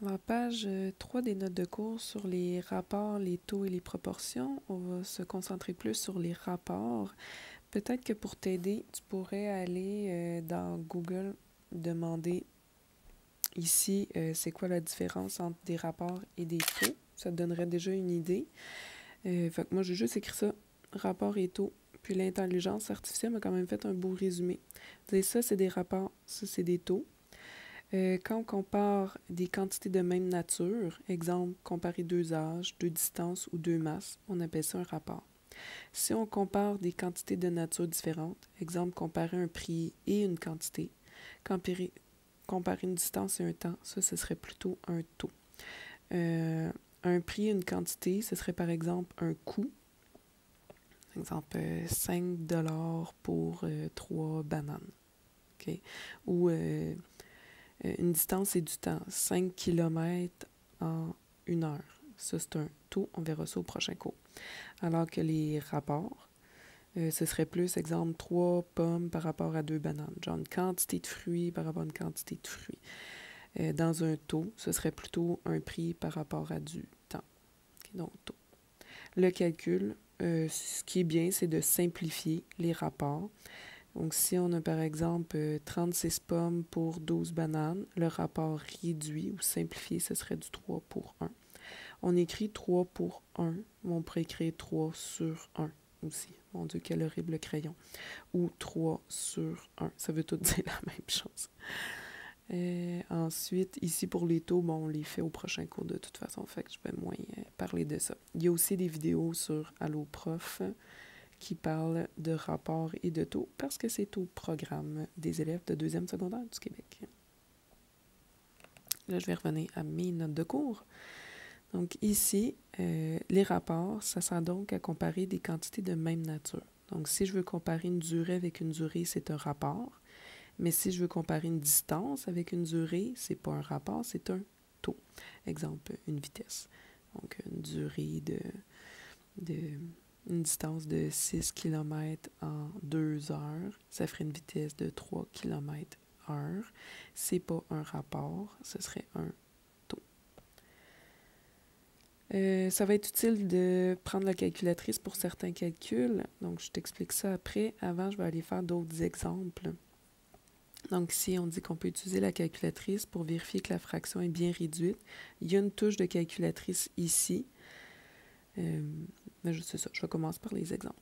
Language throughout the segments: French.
Alors, page 3 des notes de cours sur les rapports, les taux et les proportions. On va se concentrer plus sur les rapports. Peut-être que pour t'aider, tu pourrais aller dans Google, demander ici c'est quoi la différence entre des rapports et des taux. Ça te donnerait déjà une idée. Fait que moi, j'ai juste écrit ça, rapport et taux. Puis l'intelligence artificielle m'a quand même fait un beau résumé. Ça, c'est des rapports, ça, c'est des taux. Quand on compare des quantités de même nature, exemple, comparer deux âges, deux distances ou deux masses, on appelle ça un rapport. Si on compare des quantités de nature différentes, exemple, comparer un prix et une quantité, comparer une distance et un temps, ça, ce serait plutôt un taux. Un prix et une quantité, ce serait par exemple un coût. Par exemple, 5 $ pour 3 bananes. Okay? Ou une distance et du temps, 5 km en 1 heure. Ça, c'est un taux. On verra ça au prochain cours. Alors que les rapports, ce serait plus, exemple, 3 pommes par rapport à 2 bananes. Genre une quantité de fruits par rapport à une quantité de fruits. Dans un taux, ce serait plutôt un prix par rapport à du temps. Okay, donc, taux. Le calcul, ce qui est bien, c'est de simplifier les rapports. Donc, si on a par exemple 36 pommes pour 12 bananes, le rapport réduit ou simplifié, ce serait du 3 pour 1. On écrit 3 pour 1, mais on pourrait écrire 3 sur 1 aussi. Mon Dieu, quel horrible crayon. Ou 3 sur 1, ça veut tout dire la même chose. Ensuite, ici pour les taux, bon, on les fait au prochain cours de toute façon, fait que je vais moins parler de ça. Il y a aussi des vidéos sur Allo Prof qui parlent de rapports et de taux parce que c'est au programme des élèves de 2e secondaire du Québec. Là, je vais revenir à mes notes de cours. Donc ici, les rapports, ça sert donc à comparer des quantités de même nature. Donc si je veux comparer une durée avec une durée, c'est un rapport. Mais si je veux comparer une distance avec une durée, c'est pas un rapport, c'est un taux. Exemple, une vitesse. Donc une durée une distance de 6 km en 2 heures, ça ferait une vitesse de 3 km/h. C'est pas un rapport, ce serait un taux. Ça va être utile de prendre la calculatrice pour certains calculs. Donc, je t'explique ça après. Avant, je vais aller faire d'autres exemples. Donc, ici, on dit qu'on peut utiliser la calculatrice pour vérifier que la fraction est bien réduite. Il y a une touche de calculatrice ici. Mais c'est ça, je vais commencer par les exemples.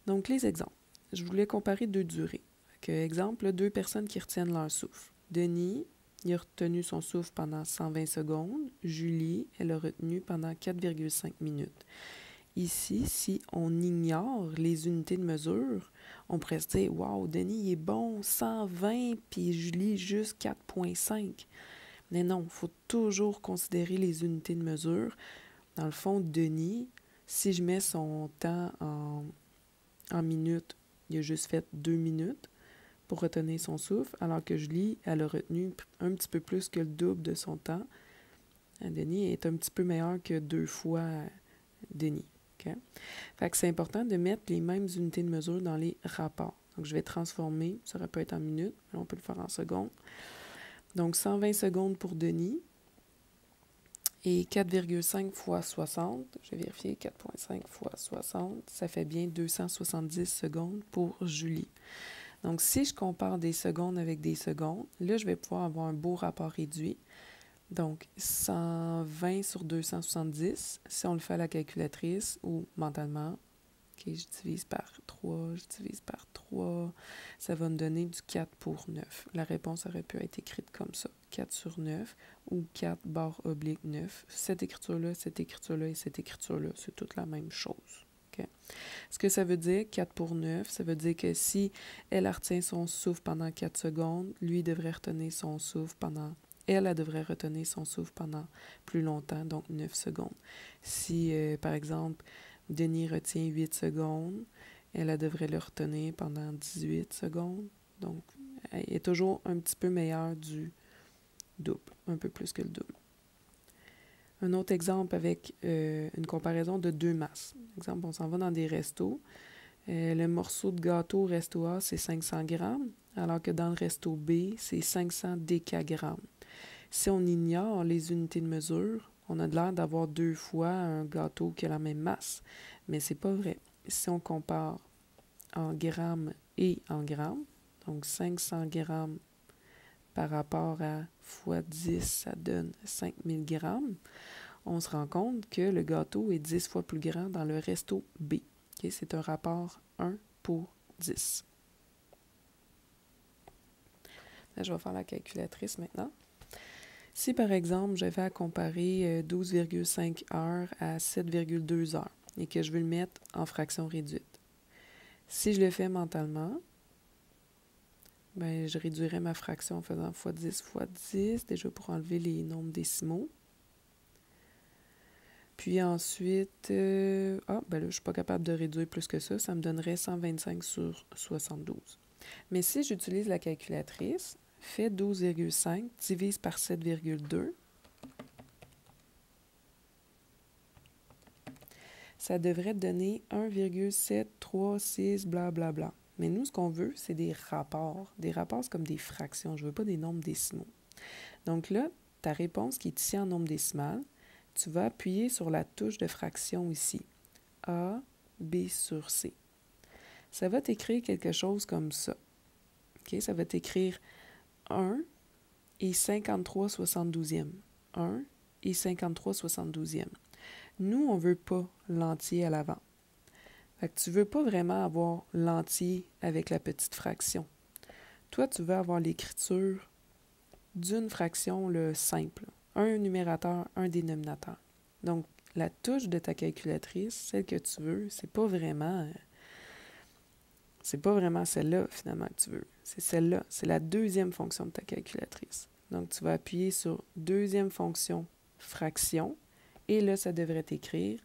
Donc, les exemples. Je voulais comparer deux durées. Exemple, deux personnes qui retiennent leur souffle. Denis, il a retenu son souffle pendant 120 secondes. Julie, elle a retenu pendant 4,5 minutes. Ici, si on ignore les unités de mesure, on pourrait se dire « Wow, Denis, il est bon, 120, puis Julie, juste 4,5. » Mais non, il faut toujours considérer les unités de mesure. Dans le fond, Denis, si je mets son temps en minutes, il a juste fait 2 minutes pour retenir son souffle, alors que Julie, elle a retenu un petit peu plus que le double de son temps. Denis est un petit peu meilleur que 2 fois Denis. Okay? Fait que c'est important de mettre les mêmes unités de mesure dans les rapports. Donc, je vais transformer, ça peut être en minutes, mais on peut le faire en secondes. Donc, 120 secondes pour Denis et 4,5 fois 60. Je vais vérifier 4,5 fois 60. Ça fait bien 270 secondes pour Julie. Donc, si je compare des secondes avec des secondes, là, je vais pouvoir avoir un beau rapport réduit. Donc, 120 sur 270, si on le fait à la calculatrice ou mentalement, okay, je divise par 3, ça va me donner du 4 pour 9. La réponse aurait pu être écrite comme ça, 4 sur 9 ou 4 barre oblique 9. Cette écriture-là et cette écriture-là, c'est toute la même chose. Okay? Ce que ça veut dire, 4 pour 9, ça veut dire que si elle retient son souffle pendant 4 secondes, lui devrait retenir son souffle pendant... Elle devrait retenir son souffle pendant plus longtemps, donc 9 secondes. Si, par exemple, Denis retient 8 secondes, elle devrait le retenir pendant 18 secondes. Donc, elle est toujours un petit peu meilleure du double, un peu plus que le double. Un autre exemple avec une comparaison de deux masses. Exemple, on s'en va dans des restos. Le morceau de gâteau au resto A, c'est 500 grammes, alors que dans le resto B, c'est 500 décagrammes. Si on ignore les unités de mesure, on a l'air d'avoir 2 fois un gâteau qui a la même masse. Mais c'est pas vrai. Si on compare en grammes et en grammes, donc 500 grammes par rapport à fois 10, ça donne 5000 grammes, on se rend compte que le gâteau est 10 fois plus grand dans le resto B. Okay? C'est un rapport 1 pour 10. Là, je vais faire la calculatrice maintenant. Si, par exemple, j'avais à comparer 12,5 heures à 7,2 heures et que je veux le mettre en fraction réduite, si je le fais mentalement, ben, je réduirais ma fraction en faisant fois 10, déjà pour enlever les nombres décimaux. Puis ensuite, ben là, je ne suis pas capable de réduire plus que ça me donnerait 125 sur 72. Mais si j'utilise la calculatrice, fais 12,5, divise par 7,2, ça devrait te donner 1,736 blablabla. Mais nous, ce qu'on veut, c'est des rapports. Des rapports, c'est comme des fractions. Je ne veux pas des nombres décimaux. Donc là, ta réponse qui est ici en nombre décimal, tu vas appuyer sur la touche de fraction ici. A, B sur C. Ça va t'écrire quelque chose comme ça. Okay? Ça va t'écrire 1 et 53 72e. 1 et 53 72e. Nous, on ne veut pas l'entier à l'avant. Fait que tu ne veux pas vraiment avoir l'entier avec la petite fraction. Toi, tu veux avoir l'écriture d'une fraction simple. Un numérateur, un dénominateur. Donc, la touche de ta calculatrice, celle que tu veux, c'est pas vraiment celle-là, finalement, que tu veux. C'est celle-là. C'est la deuxième fonction de ta calculatrice. Donc, tu vas appuyer sur deuxième fonction fraction. Et là, ça devrait t'écrire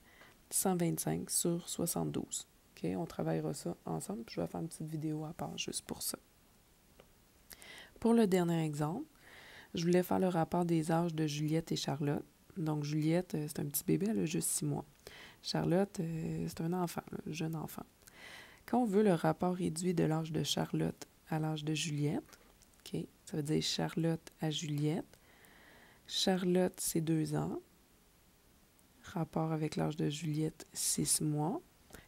125 sur 72. OK? On travaillera ça ensemble. Puis je vais faire une petite vidéo à part juste pour ça. Pour le dernier exemple, je voulais faire le rapport des âges de Juliette et Charlotte. Donc, Juliette, c'est un petit bébé, elle a juste 6 mois. Charlotte, c'est un enfant, un jeune enfant. Quand on veut le rapport réduit de l'âge de Charlotte à l'âge de Juliette, OK, ça veut dire Charlotte à Juliette. Charlotte, c'est 2 ans. Rapport avec l'âge de Juliette, 6 mois.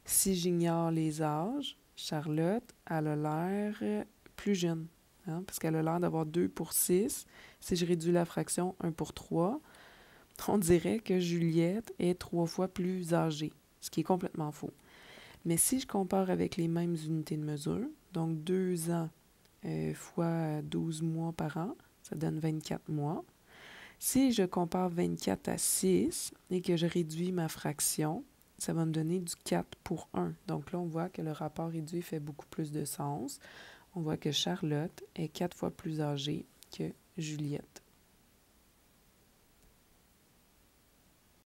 Si j'ignore les âges, Charlotte, elle a l'air plus jeune, hein, parce qu'elle a l'air d'avoir 2 pour 6. Si je réduis la fraction 1 pour 3, on dirait que Juliette est 3 fois plus âgée, ce qui est complètement faux. Mais si je compare avec les mêmes unités de mesure, donc 2 ans fois 12 mois par an, ça donne 24 mois. Si je compare 24 à 6 et que je réduis ma fraction, ça va me donner du 4 pour 1. Donc là, on voit que le rapport réduit fait beaucoup plus de sens. On voit que Charlotte est 4 fois plus âgée que Juliette.